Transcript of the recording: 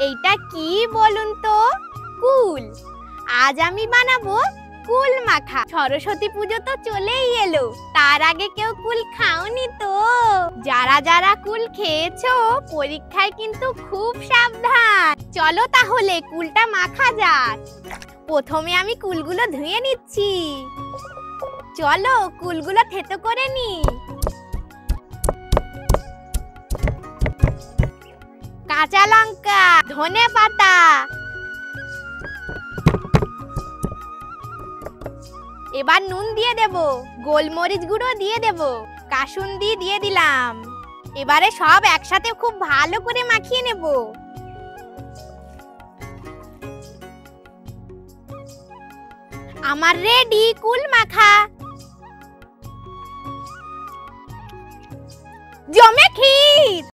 এইটা কি বলুন তো? কুল। আজ আমি বানাবো কুল মাখা। সরস্বতী পুজো তো চলেই এলো, তার আগে কেউ কুল খাওনি তো? যারা যারা কুল খেয়েছো পরীক্ষায় কিন্তু খুব সাবধান। চলো তাহলে কুলটা মাখা যাক। প্রথমে আমি কুলগুলো ধুয়ে নিচ্ছি। চলো কুলগুলো থেতো করে নি। কাঁচা লঙ্কা, ধনে পাতা, এবার নুন দিয়ে দেব, গোলমরিচ গুঁড়ো দিয়ে দেব, কাসুন্দি দিয়ে দিলাম। এবারে সব একসাথে খুব ভালো করে মাখিয়ে নেব। আমার রেডি কুল মাখা। জমে ক্ষীর।